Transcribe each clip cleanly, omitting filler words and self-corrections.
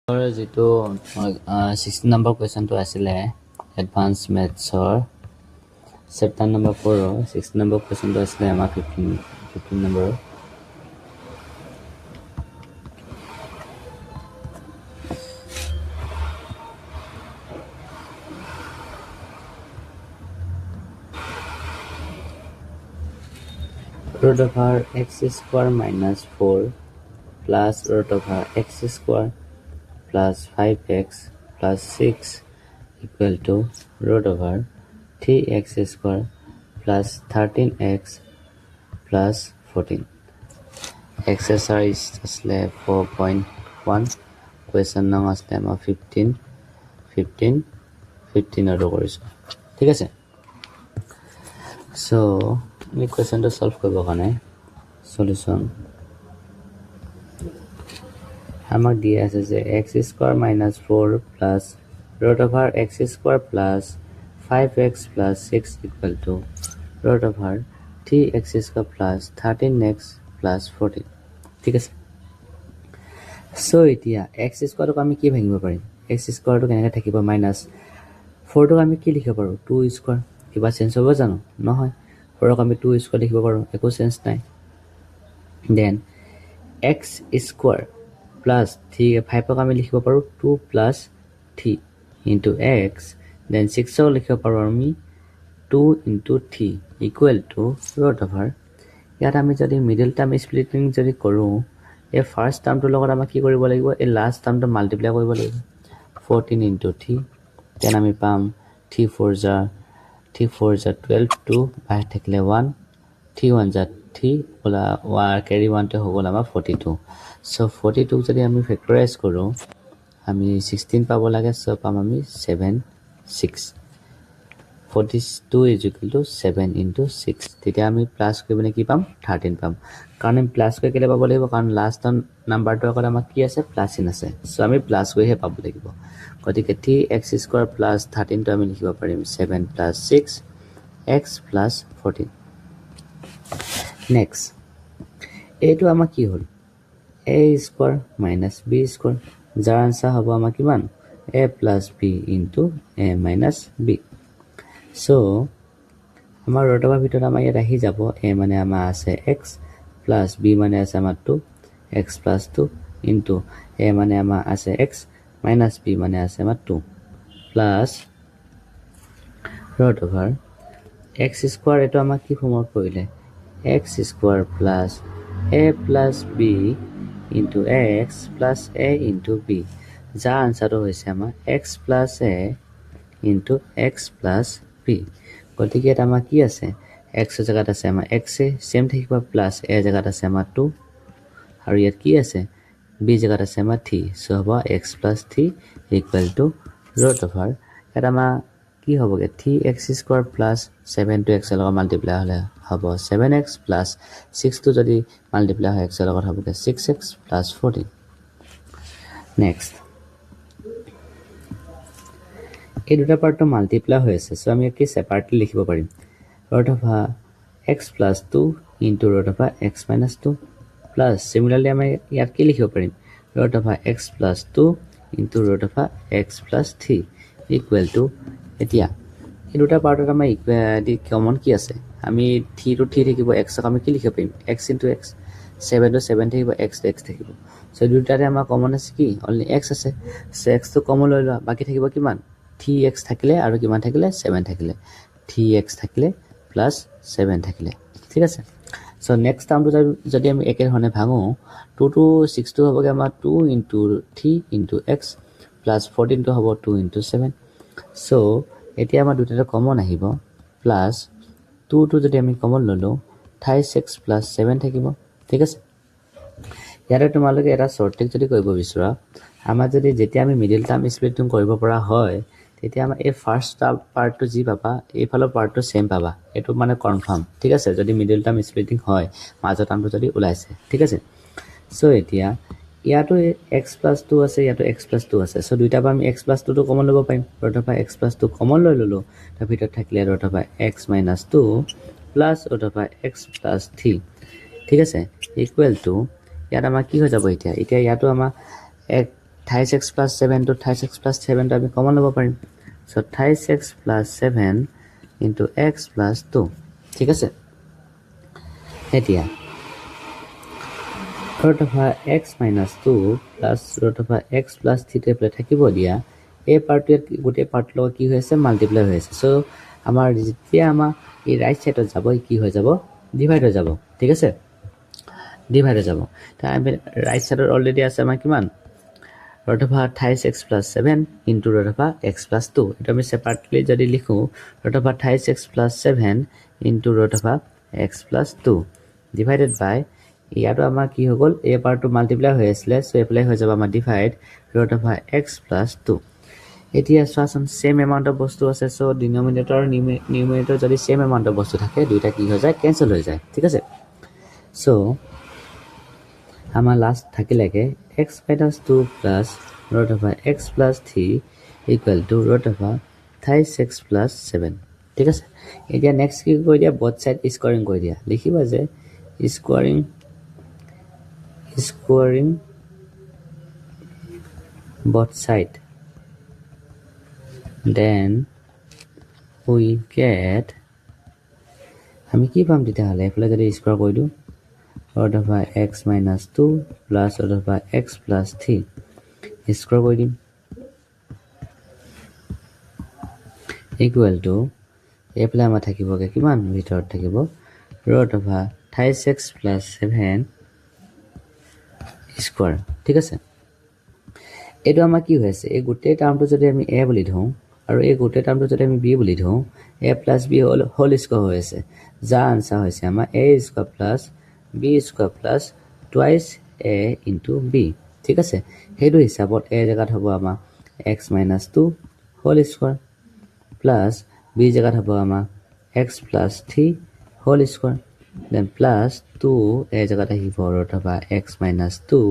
যিটো 16 নম্বৰ কুৱেশ্যনটো আছিলে advance মেথছৰ chapter number 4 16 number কুৱেশ্যনটো আছিলে আমাৰ 15 number root over x square minus 4 plus root over x square plus 5x plus 6 equal to root over 3x square plus 13x plus 14. Exercise asle 4.1 question nang asle ama 15 oru korisu thik ase. So এই কুৱেশ্যনটো solve কৰিব কাৰণে solution আমাক দিয়া আছে যে x square minus 4 plus root over x square plus 5x plus 6 equal to root over 3x square plus 13x plus 14 ঠিক আছে। So এতিয়া x স্কয়ারক আমি কি ভাঙিব পাৰিম x স্কয়াৰটো কেনেকৈ থাকিব minus 4 টোক আমি কি লিখিব পাৰো 2 স্কয়ার কিবা চেঞ্জ হ'ব জানো নহয় 4 আমি 2 স্কয়ার লিখিব পাৰো একো চেঞ্জ নাই দেন x স্কয়াৰ plus 5 ক আমি লিখিব পাৰো 2 plus 3 into x then 6 ক লিখিব পাৰো আমি 2 into 3 equal to root over ইয়াত আমি যদি মিডল টার্ম স্প্লিটিং যদি কৰো এই ফাৰ্স্ট টাৰ্মটোৰ লগত আমি কি কৰিব লাগিব এই লাস্ট টাৰ্মটো মাল্টিপ্লাই কৰিব লাগিব 14 into 3 then আমি পাম 3 4 jar 12 2 বাহিৰ থাকিলে 1 3 1 jar 3 ওলা carry 1 তে হগল আমাৰ 42 so 42 যদি আমি ফ্যাক্টৰাইজ কৰো আমি 16 পাব লাগে so পাম আমি 7 6 42 is equal to 7 into 6 তেতিয়া আমি প্লাস কৰিবনে কি পাম 13 পাম কাৰণ আমি প্লাস কৰি কেলে পাব লাগিব কাৰণ লাস্ট নাম্বাৰটো আগত আমাৰ কি আছে প্লাস ইন আছে so আমি প্লাস কৰিহে পাব লাগিব গতিকে 3x square plus 13 টো আমি লিখিব পাৰিম 7 plus 6 x plus 14 next এইটো আমাৰ কি হ'ল a square minus b square যাৰ আনসাৰ হ'ব আমাৰ কিমান a plus b into a minus b so আমাৰ ৰুটৰ ভিতৰত আমাৰ ইয়াত আহি যাব a মানে আমাৰ আছে x plus b মানে আছে আমাৰ 2 x plus 2 into a মানে আমাৰ আছে x minus b মানে আছে আমাৰ 2 plus root over x square এটো আমাৰ কি ফৰ্মত পৰিলে x square plus a plus b into x plus a into b যাৰ আনসাৰটো হৈছে আমাৰ x plus a into x plus b গতিকে এটা আমাৰ কি আছে x ৰ জায়গাত আছে আমাৰ x এ সেম থাকিব প্লাস a জায়গাত আছে আমাৰ 2 আৰু ইয়াত কি আছে b জায়গাত আছে আমাৰ 3 সো হ'ব x plus 3 equal to root over এটা আমাৰ কি হ'বগে 3x square plus 7 to x ৰ লগত মাল্টিপ্লাই হ'লে হ'ব 7x plus 6 to যদি মাল্টিপ্লাই হয় x ৰ লগত হ'বগে 6x plus 14 next এই দুটা পাৰ্টটো মাল্টিপ্লাই হৈ আছে সো আমি কি সেপাৰেটলি লিখিব পাৰিম root over x plus 2 into root over x minus 2 plus similarly আমি ইয়াত কি লিখিব পাৰিম root over x plus 2 into root over x plus 3 equal to এতিয়া এই দুটা পাৰ্টত আমাৰ ইকুৱেলিটি কমন কি আছে আমি 3 to 3 থাকিব x ক আমি কি লিখিব পাৰিম x into x 7 to 7 থাকিব x to x থাকিব সো দুটাৰে আমাৰ কমন আছে কি অনলি x আছে সো x তো কমন লৈ লোৱা বাকি থাকিব কিমান 3x থাকিলে আৰু কিমান থাকিলে 7 থাকিলে 3x থাকিলে প্লাস 7 থাকিলে ঠিক আছে সো নেক্সট টার্মটো যদি আমি একে ধৰণে ভাঙো 2 to 6 টো হ'বগে আমাৰ 2 into 3 into x plus 14 টো হ'ব 2 into 7 সো এতিয়া আমাৰ দুটাৰে কমন আহিব প্লাস 2 টো যদি আমি কমন ললো 36 plus 7 থাকিব ঠিক আছে ইয়াৰে তোমালোকে এটা শৰ্ট ট্ৰিক যদি কৰিব বিচৰা আমাৰ যদি যেতিয়া আমি মিডল টাৰ্ম স্প্লিটিং কৰিব পৰা হয় তেতিয়া আমাৰ এই ফাৰ্স্ট পাৰ্টটো জি পাবা এই ফালৰ পাৰ্টটো সেম পাবা এটো মানে কনফাৰ্ম ঠিক আছে যদি মিডল টাৰ্ম স্প্লিটিং হয় মাজৰ টার্মটো যদি ওলাইছে ঠিক আছে সো এতিয়া ইয়াতো x plus 2 আছে ইয়াতো x plus 2 আছে সো দুইটা পৰা আমি x plus 2 টো কমন ল'ব পাৰিম root over x plus 2 common লৈ ললো তাৰ ভিতৰত থাকিলে root over x minus 2 plus root over x plus 3 ঠিক আছে ইকুৱেল টু ইয়াত আমাৰ কি হৈ যাব এতিয়া ইয়াতো আমাৰ থাইছ এক্স প্লাছ 7 টো থাইছ এক্স প্লাছ 7 টো আমি কমন ল'ব পাৰিম so this x plus 7 into x plus 2 ঠিক আছে এতিয়া root over x minus 2 plus root over x plus 3 তে প্লে থাকিব দিয়া এই পাৰ্টৰ গোটে পাৰ্ট লগ কি হৈছে মাল্টিপ্লাই হৈছে সো আমাৰ যেতিয়া আমাৰ এই ৰাইট সাইডত যাব কি হৈ যাব ডিভাইড হৈ যাব ঠিক আছে ডিভাইড হৈ যাব তাই ৰাইট সাইডত অলৰেডি আছে আমাৰ কিমান root over 28x plus 7 into root over x plus 2 এটা আমি সেপাৰেটলি যদি লিখো root over 28x plus 7 into root over x plus 2 divided by ইয়াটো আমাৰ কি হৈ গল এই পাৰ্টটো মাল্টিপ্লাই হৈ আছিল সো এপ্লাই হৈ যাব আমাৰ divide root over x plus 2 এতিয়া সমান সেম এমাউন্ট অফ বস্তু আছে সো ডিনোমিনেটৰ নিউমেৰেটৰ যদি সেম এমাউন্ট অফ বস্তু থাকে দুইটা কি হৈ যায় ক্যান্সেল হৈ যায় ঠিক আছে সো আমাৰ last থাকিলেকে x minus 2 plus root over x plus 3 equal to root over 36x plus 7 ঠিক আছে এতিয়া নেক্সট কি কৰি দিয়া both side স্কোয়াৰিং কৰি দিয়া লিখিবা যে squaring both side then we get আমি কি পাম তেতিয়া হলে এফালে যদি স্কয়ার কৰি দিও root over x minus 2 plus root over x plus 3 square কৰি দিম equal to এফালে আমাৰ থাকিবগে কিমান ভিতৰত থাকিব root over 36x plus 7 square ঠিক আছে এটো আমাৰ কি হৈছে এই গোটে টাৰ্মটো যদি আমি a বুলি ধও আৰু এই গোটে টার্মটো যদি আমি b বুলি ধও a plus b whole square হৈ আছে যা আনসার হৈছে আমাৰ a square plus b square plus twice a into b ঠিক আছে হেতু হিসাবত a জায়গাত হ'ব আমাৰ x minus 2 whole square plus b জায়গাত হ'ব আমাৰ x plus 3 whole square then plus 2 a জায়গাত আহিব root over x minus 2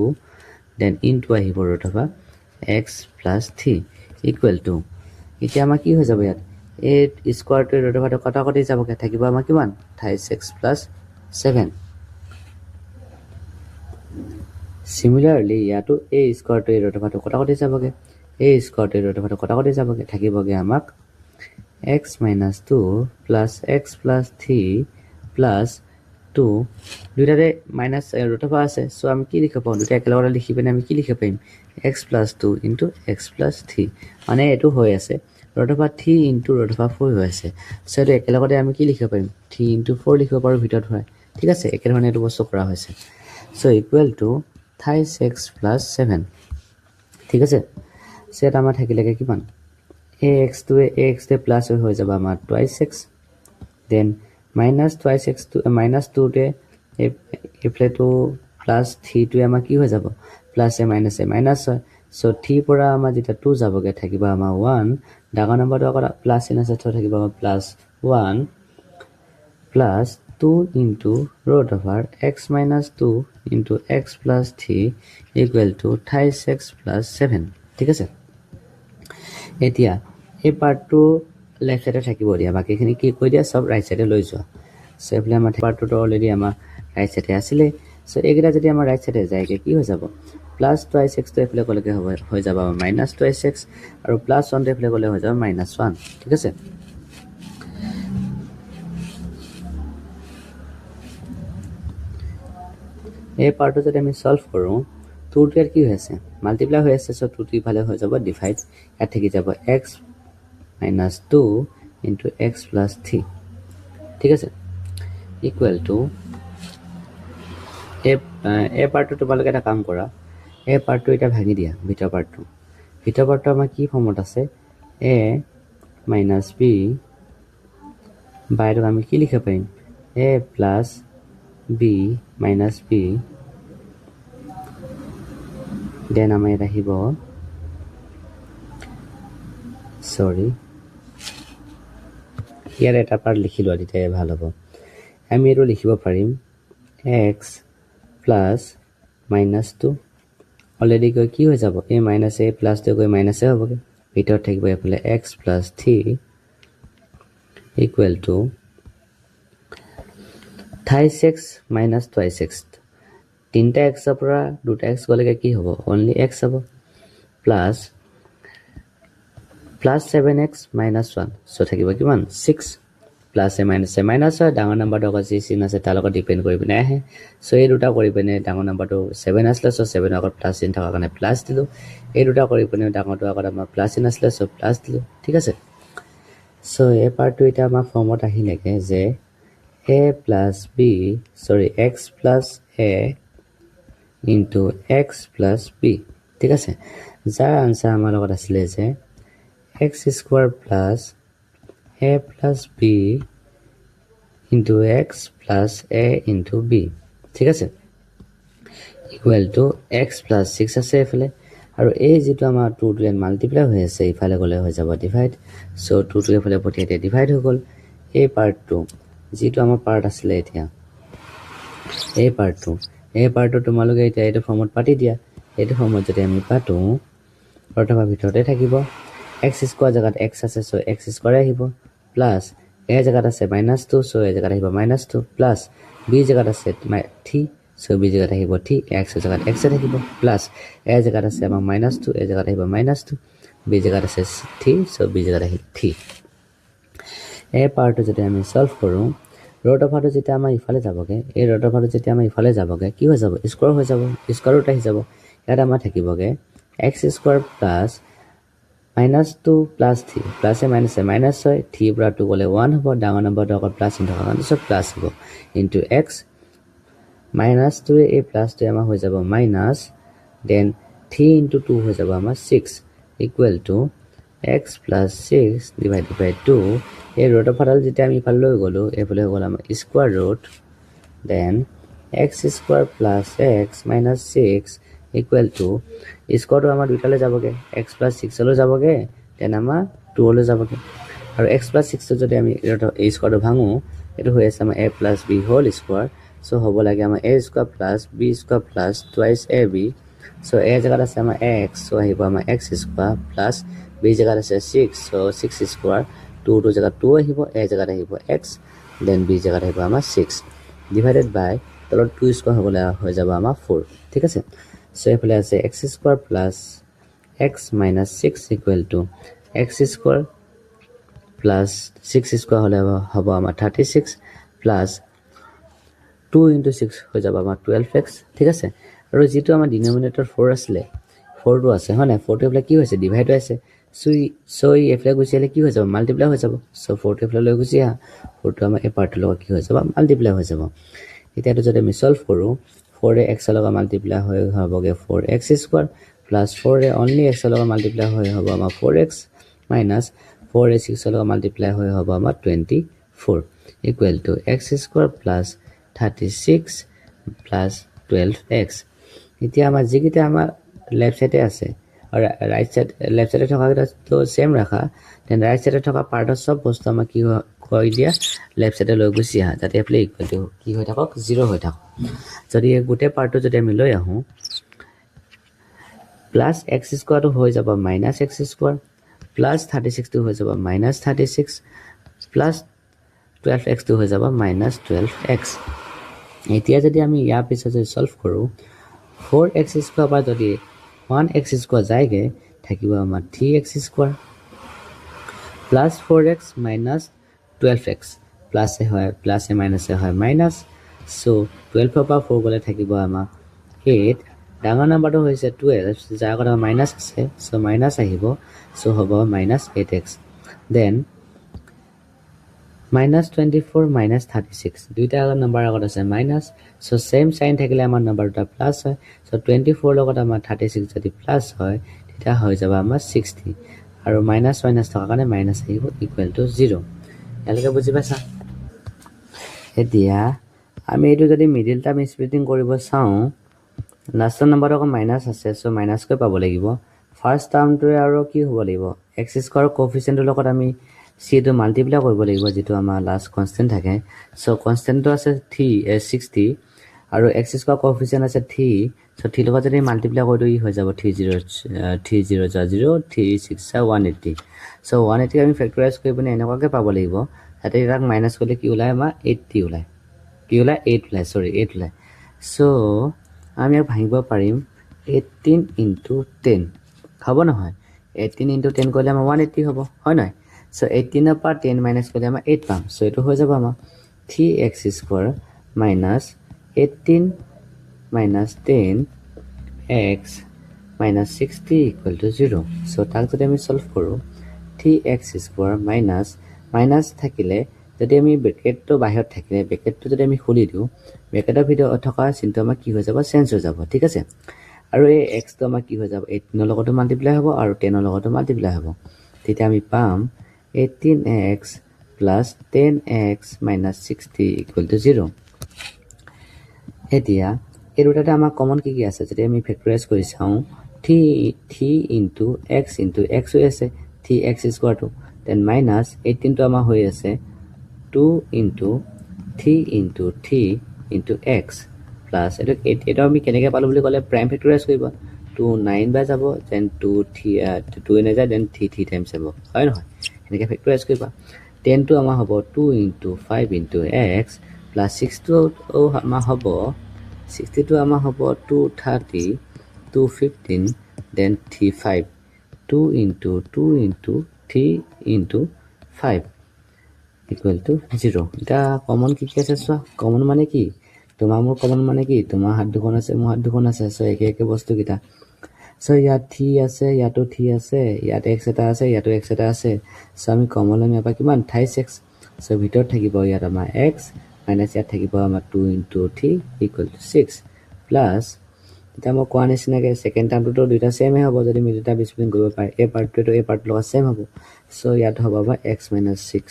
then into আহিব root over x plus 3 equal to এতিয়া আমাৰ কি হৈ যাব ইয়াত a square to root over কটাকটি যাবকে থাকিব আমাৰ কিমান 36x plus 7 similarly ইয়াতো a square to root over কটাকটি যাবকে a square to root over কটাকটি যাবকে থাকিবগে আমাক x minus 2 plus x plus 3 plus 2 দুইটাৰে মাইনাস root over আছে সো আমি কি লিখিব পাম দুটা একেলগে লিখি পেনে আমি কি লিখিব পাৰিম x plus 2 into x plus 3 মানে এটো হৈ আছে root over 3 into root over 4 হৈ আছে সো এটো একেলগে আমি কি লিখিব পাৰিম 3 into 4 লিখিব পাৰো ভিতৰত হয় ঠিক আছে একে ধৰণে এটো বস্তু কৰা হৈছে so equal to 36x plus 7 ঠিক আছে সেট আমাৰ থাকিলেকে কিমান ax to ax তে প্লাস হৈ যাব আমাৰ twice x then minus twice x to minus 2 তে এফলে to plus 3 to আমাৰ কি হৈ যাব plus a minus হয় so 3 পৰা আমাৰ যেটা 2 যাবগে থাকিব আমাৰ 1 ডাঙৰ নম্বৰটো কৰা plus in আছে থাকিব আমাৰ plus 1 plus 2 into root over x minus 2 into x plus 3 equal to 36x plus 7 ঠিক আছে এতিয়া এই পাৰ্টটো লেফট সাইডে থাকিব দিয়া বাকিখিনি কি কৈ দিয়া সব ৰাইট সাইডে লৈ যোৱা সো এফলে আমাৰ পাৰ্টটো অলৰেডি আমাৰ ৰাইট সাইডে আছিল সো এগিলা যদি আমাৰ ৰাইট সাইডে যায় কি হৈ যাব plus twice x তো এফলে কলকে হৈ যাব minus twice x আৰু plus 1 তো এফলে কলে হৈ যাব minus 1 ঠিক আছে এই পাৰ্টটো যদি আমি সলভ কৰো 2 ৰ কি হৈছে মাল্টিপ্লাই হৈ আছে সো 2 টি ভালে হৈ যাব ডিভাইড ইয়াত থাকি যাব x minus 2 into x plus 3 ঠিক আছে equal to a পাৰ্টটো তোমালোকে এটা কাম কৰা a পাৰ্টটো এটা ভাঙি দিয়া ভিতৰ পাৰ্টটো আমাৰ কি ফৰ্মত আছে a minus b বাইরে আমি কি লিখে পাইম a plus b minus b then আমি এটা আহিব সরি ইয়াৰ এটা পাৰ্ট লিখিলো তেতিয়া ভাল হ'ব আমি এটো লিখিব পাৰিম x plus minus 2 অলৰেডি কি হৈ যাব a minus a plus 2 গৈ minus a হ'বগে ভিতৰত থাকিব এফালে x plus 3 equal to 36x minus 2x 3টা x পৰা 2টা x গলেকে কি হ'ব only x হ'ব plus 7x minus 1 so থাকিব কিমান 6 plus a minus হয় ডাঙৰ নাম্বাৰটো আগত যি চিন আছে তাৰ লগত ডিপেন্ড কৰি পিনে আহে সো এই দুটা কৰি পিনে ডাঙৰ নাম্বাৰটো 7 আসলে সো 7 আগত প্লাস চিন থকা কাৰণে প্লাস দিলো এই দুটা কৰি পিনে ডাঙৰটো আগত আমাৰ প্লাস চিন আসলে সো প্লাস দিলো ঠিক আছে সো এই পাৰ্টটো এটা আমাৰ ফৰ্মত আহিলেকে যে a plus b sorry x plus a into x plus b ঠিক আছে যাৰ আনসাৰ আমাৰ লগত আছিল যে x square plus a plus b into x plus a into b ঠিক আছে equal to x plus 6 আছে এফালে আৰু এই যেটো আমাৰ 2 to n মাল্টিপ্লাই হৈ আছে ইফালে গলে হৈ যাব ডিভাইড সো 2 to এফালে পঠিয়াতে ডিভাইড হৈ গল এই পাৰ্টটো যেটো আমাৰ পাৰ্ট আছিল এতিয়া এই পাৰ্টটো তোমালোকে এতিয়া এটা ফৰ্মত পাতি দিয়া এইটো ফৰ্মত যদি আমি পাতো অৰ্থবা ভিতৰতে থাকিব x স্কয়াৰ জাগাত x আছে সো x স্কয়াৰ আহিব প্লাস a জাগাত আছে -2 সো a জাগাত আহিব -2 প্লাস b জাগাত আছে 3 সো b জাগাত আহিব 3 x জাগাত x থাকিব প্লাস a জাগাত আছে আমাৰ -2 a জাগাত আহিব -2 b জাগাত আছে 3 সো b জাগাত আহিব 3 এই পাৰ্টটো যদি আমি সলভ কৰো ৰুট অফাৰটো যেতিয়া আমাৰ ইফালে যাবগে এই ৰুট অফাৰটো যেতিয়া আমাৰ ইফালে যাবগে কি হৈ যাব স্কয়াৰ হৈ যাব স্কয়াৰ ৰুট আহি যাব ইয়াত আমাৰ থাকিবগে x square plus -2 plus 3 plus a minus হয় 3 পৰা 2 গলে 1 হ'ব ডাঙৰ নম্বৰটো আগত প্লাস চিন থকা কাৰণে সব প্লাস হ'ব into x -2 a plus 2 আমাৰ হৈ যাব minus then 3 into 2 হৈ যাব আমাৰ 6 equal to x plus 6 divided by 2 এই ৰুট অফাৰল যেতিয়া আমি ইফালে লৈ গলো এফালে হৈ গল আমাৰ square root then x square plus x minus 6 equal to স্কয়াৰটো আমাৰ দুটালে যাবগে x plus 6 লৈ যাবগে দেন আমাৰ 2 লৈ যাবগে আৰু x plus 6 টো যদি আমি এই স্কয়াৰটো ভাঙো এটো হৈ আছে আমাৰ a plus b whole square so হ'ব লাগে আমাৰ a square plus b square plus twice ab so a জাগাত আছে আমাৰ x সো আহিব আমাৰ x square plus b জাগাত আছে 6 সো 6 square 2 to জাগাত 2 আহিব a জাগাত আহিব x then b জাগাত আহিব আমাৰ 6 divided by তলত 2 স্কয়াৰ হ'লে হৈ যাব আমাৰ 4 ঠিক আছে সো এফালে আছে x square plus x minus 6 equal to x square plus 6 square হলে হ'ব আমাৰ 36 plus 2 into 6 হৈ যাব আমাৰ 12x ঠিক আছে আৰু যেটো আমাৰ ডিনোমিনেটৰ 4 আছিল 4 টো আছে হয় না 4 টো এফালে কি হৈছে ডিভাইড হৈছে সো এফালে গুছিলে কি হৈ যাব মাল্টিপ্লাই হৈ যাব সো 4 টো এফালে লৈ গুছি আ 4 টো আমাৰ এই পাৰ্টৰ লগত কি হৈ যাব মাল্টিপ্লাই হৈ যাব এতিয়াটো যদি আমি সলভ কৰো 4 x লগত মাল্টিপ্লাই হৈ হ'বগে 4x square plus 4 only x লগত মাল্টিপ্লাই হৈ হ'ব আমাৰ 4x minus 4 6 লগত মাল্টিপ্লাই হৈ হ'ব আমাৰ 24 equal to x square plus 36 plus 12x এতিয়া আমাৰ যিকিটা আমাৰ লেফট সাইডে আছে আৰু ৰাইট সাইড লেফট সাইডে থকা তো সেম ৰাখা দেন ৰাইট সাইডে থকা পাৰ্টৰ সব বস্তু আমাৰ কি কই দিয়া লেফট সাইডে লৈ গুছি আহা যাতে এপ্লাই ইকুৱেল টু কি হৈ থাকক 0 হৈ থাকক যদি এই গোটে পাৰ্টটো যদি আমি লৈ আহো plus x square টো হৈ যাব minus x square plus 36 টো হৈ যাব minus 36 plus 12x টো হৈ যাব minus 12x এতিয়া যদি আমি ইয়াৰ পিছত যদি সলভ কৰো 4x square পৰা যদি 1x square যায়গে থাকিব আমাৰ 3x square plus 4x minus 12x plus এ হয় plus এ minus এ হয় minus so 12 পৰা 4 গলে থাকিব আমাৰ 8 ডাঙৰ নাম্বাৰটো হৈছে 12 যাৰ আগত মাইনাস আছে সো মাইনাস আহিব সো হ'ব minus 8x then minus 24 minus 36 দুইটা আগত নাম্বাৰ আগত আছে মাইনাস সো সেম সাইন থাকিলে আমাৰ নাম্বাৰটা প্লাস হয় সো 24 লগত আমাৰ 36 যদি প্লাস হয় তেতিয়া হৈ যাব আমাৰ 60 আৰু মাইনাস মাইনাস থকা কাৰণে মাইনাস আহিব ইকুৱেল টু 0 এলকে বুজি পাইছা এতিয়া আমি এটো যদি মিডল টার্ম স্প্লিটিং কৰিব চাও লাস্ট নাম্বাৰ অক মাইনাস আছে সো মাইনাস কৈ পাব লাগিব ফাৰ্স্ট টাৰ্মটো আৰু কি হ'ব লাগিব x স্কয়াৰ কোএফিচিয়েন্টৰ লগত আমি c টো মাল্টিপ্লাই কৰিব লাগিব যেটো আমাৰ লাস্ট কনস্ট্যান্ট থাকে সো কনস্ট্যান্টটো আছে 60 আৰু x স্কয়াৰ কোএফিচিয়েন্ট আছে 3 সো 3 লগত যদি মাল্টিপ্লাই কৰি দিই হৈ যাব 30 0 36 180 সো 180 আমি ফ্যাক্টৰাইজ কৰি পিনে এনেকুৱাকে পাব লাগিব তাতে ইয়াক মাইনাস কৰিলে কি ওলাই আমাৰ 80 ওলাই কি ওলাই 8 ওলাই সৰি 8 ওলাই সো আমি ভাঙিব পাৰিম 18 into 10 হ'ব নহয় 18 into 10 কৰিলে আমাৰ 180 হ'ব হয় নহয় সো 18 ৰ পৰা 10 মাইনাস কৰিলে আমাৰ 8 পাম সো এটো হৈ যাব আমাৰ 3x square minus 18 minus 10x minus 60 equal to 0 so তাক যদি আমি সলভ কৰো 3x square minus minus থাকিলে যদি আমি ব্ৰেকেটটো বাহিৰত থাকিলে ব্ৰেকেটটো যদি আমি খুলি দিও ব্ৰেকেটৰ ভিতৰত থকা চিনটো আমাৰ কি হৈ যাব চেঞ্জ হৈ যাব ঠিক আছে আৰু এই x টো আমাৰ কি হৈ যাব 18 ৰ লগত মাল্টিপ্লাই হ'ব আৰু 10 ৰ লগত মাল্টিপ্লাই হ'ব তেতিয়া আমি পাম 18x plus 10x minus 60 equal to 0 এতিয়া এই দুটাতে আমাৰ কমন কি আছে যদি আমি ফেক্টৰাইজ কৰি চাও 3 into x হৈ আছে 3x square টো then minus 18 টো আমাৰ হৈ আছে 2 into 3 into 3 into x plus এটা আমি কেনেকৈ পালো বুলি ক'লে প্ৰাইম ফেক্টৰাইজ কৰিব 2 9 বাই যাব then 2 3 2 এনে যায় then 3 times যাব হয় নহয় এনেকৈ ফেক্টৰাইজ কৰিবা 10 টো আমাৰ হ'ব 2 into 5 into x plus 6 টো আমাৰ হ'ব 60 টো আমাৰ হ'ব 230 215 then 35 2 into 3 into 5 equal to 0 এটা কমন কি আছে চোৱা কমন মানে কি তোমাৰ মোৰ কমন মানে কি তোমাৰ হাত দুখন আছে মোৰ হাত দুখন আছে সো একে বস্তু কিটা সো ইয়াত 3 আছে ইয়াতো 3 আছে ইয়াত x এটা আছে ইয়াতো x এটা আছে সো আমি কমন আমি আপা কিমান 36 সো ভিতৰত থাকিব ইয়াত আমাৰ x মাইনাস ইয়াত থাকিব আমাৰ 2 into 3 equal to 6 plus এটা মই কোৱা নিচিনাকে সেকেন্ড টাৰ্মটো দুইটা সেম হ'ব যদি আমি দুটা স্প্লিট কৰিব পাই এ পাৰ্টটো এ পাৰ্ট লগত সেম হ'ব সো ইয়াত হ'ব বা x - 6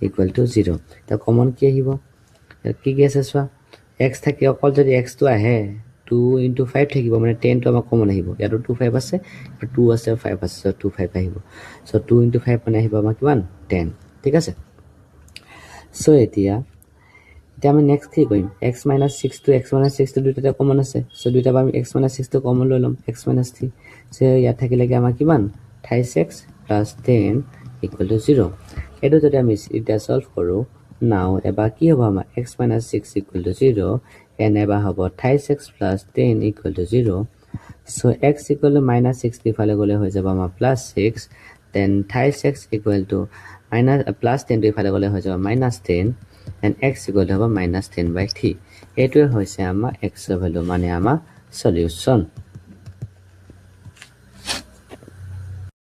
equal to 0 তা কমন কি আহিব কি আছে চোৱা x থাকে অকল যদি x টো আহে 2 into 5 থাকিব মানে 10 টো আমাৰ কমন আহিব ইয়াতো 2 5 আছে 2 আছে 5 আছে 2 5 আহিব সো 2 into 5 মানে আহিব আমাৰ কিমান 10 ঠিক আছে সো এতিয়া আমি নেক্সট কি কৰিম x - 6 to x - 6 to দুইটা কমন আছে সো দুইটা আমি x - 6 to কমন লৈ লম x - 3 সো ইয়াত থাকিলে কি আমাৰ কিমান 36 plus 10 equal to 0 এটো যদি আমি এটা সলভ কৰো নাও এবা কি হ'ব আমাৰ x - 6 equal to 0 and এবা হ'ব 36 plus 10 equal to 0 so x equal to -6 ফালে গলে হৈ যাব আমাৰ +6 then 36 equal to plus 10 ফালে গলে হৈ যাব -10 and x equal to -10/3 এটোৱে হৈছে আমাৰ x এৰ ভ্যালু মানে আমাৰ সলিউশন